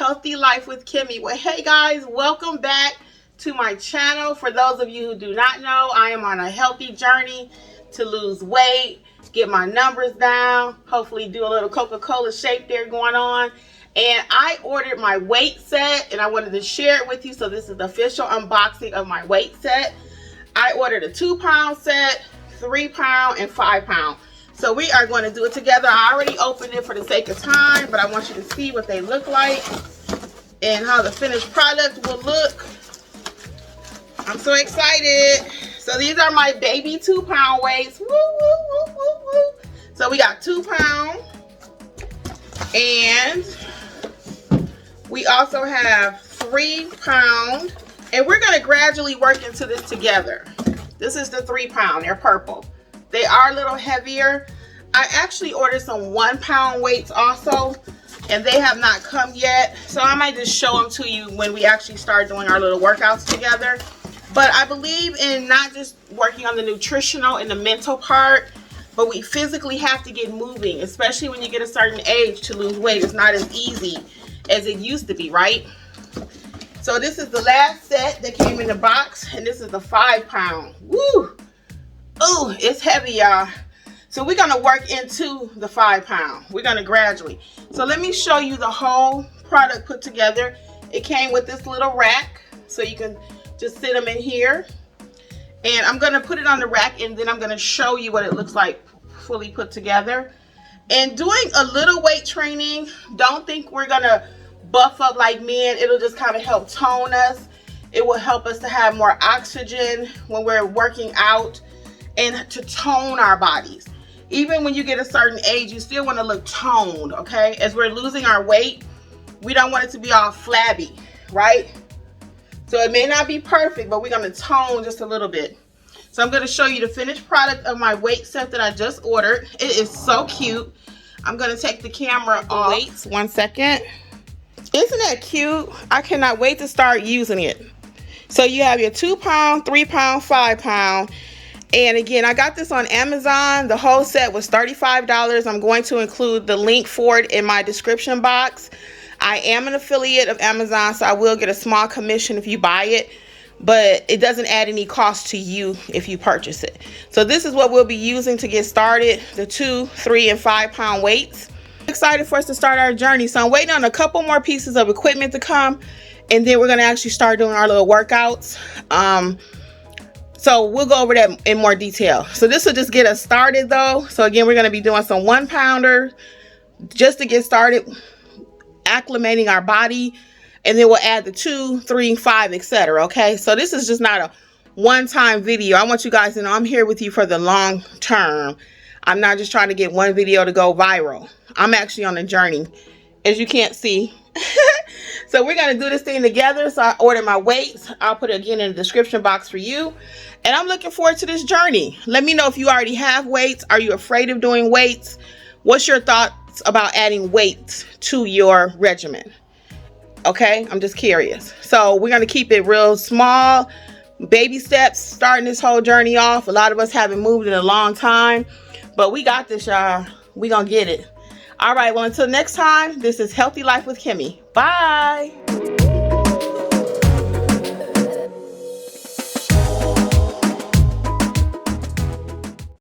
Healthy Life with Kimmi. Well, hey guys, welcome back to my channel. For those of you who do not know, I am on a healthy journey to lose weight, get my numbers down, hopefully do a little Coca-Cola shake there going on. And I ordered my weight set and I wanted to share it with you. So this is the official unboxing of my weight set. I ordered a 2-pound set, 3-pound, and 5-pound. So we are going to do it together. I already opened it for the sake of time, but I want you to see what they look like and how the finished product will look. I'm so excited. So these are my baby 2-pound weights. Woo, woo, woo, woo, woo. So we got 2 pounds. And we also have 3 pounds. And we're going to gradually work into this together. This is the 3 pound. They're purple. They are a little heavier. I actually ordered some 1-pound weights also, and they have not come yet. So I might just show them to you when we actually start doing our little workouts together. But I believe in not just working on the nutritional and the mental part, but we physically have to get moving, especially when you get a certain age to lose weight. It's not as easy as it used to be, right? So this is the last set that came in the box, and this is the 5-pound. Woo! Oh, it's heavy, y'all. So we're going to work into the 5-pound. We're going to gradually. So let me show you the whole product put together. It came with this little rack, so you can just sit them in here. And I'm going to put it on the rack, and then I'm going to show you what it looks like fully put together. And doing a little weight training, don't think we're going to buff up like men. It'll just kind of help tone us. It will help us to have more oxygen when we're working out, and to tone our bodies. Even when you get a certain age, you still want to look toned, okay? As we're losing our weight, we don't want it to be all flabby, right? So it may not be perfect, but we're going to tone just a little bit. So I'm going to show you the finished product of my weight set that I just ordered. It is so cute. I'm going to take the camera off. Weights, 1 second. Isn't that cute? I cannot wait to start using it. So you have your 2-pound, 3-pound, 5-pound. And again, I got this on Amazon. The whole set was $35. I'm going to include the link for it in my description box. I am an affiliate of Amazon, so I will get a small commission if you buy it, but it doesn't add any cost to you if you purchase it. So this is what we'll be using to get started, the 2, 3, and 5-pound weights. I'm excited for us to start our journey. So I'm waiting on a couple more pieces of equipment to come, and then we're going to actually start doing our little workouts. So we'll go over that in more detail. So this will just get us started though. So again, we're going to be doing some 1-pounder just to get started, acclimating our body, and then we'll add the 2, 3, 5, etc. Okay, so this is just not a one-time video. I want you guys to know I'm here with you for the long term. I'm not just trying to get one video to go viral. I'm actually on a journey, as you can't see. So we're going to do this thing together. So I ordered my weights. I'll put it again in the description box for you. And I'm looking forward to this journey. Let me know if you already have weights. Are you afraid of doing weights? What's your thoughts about adding weights to your regimen? Okay, I'm just curious. So we're going to keep it real small, baby steps, starting this whole journey off. A lot of us haven't moved in a long time, but we got this, y'all. We're going to get it. All right, well, until next time, this is Healthy Life with Kimmi. Bye.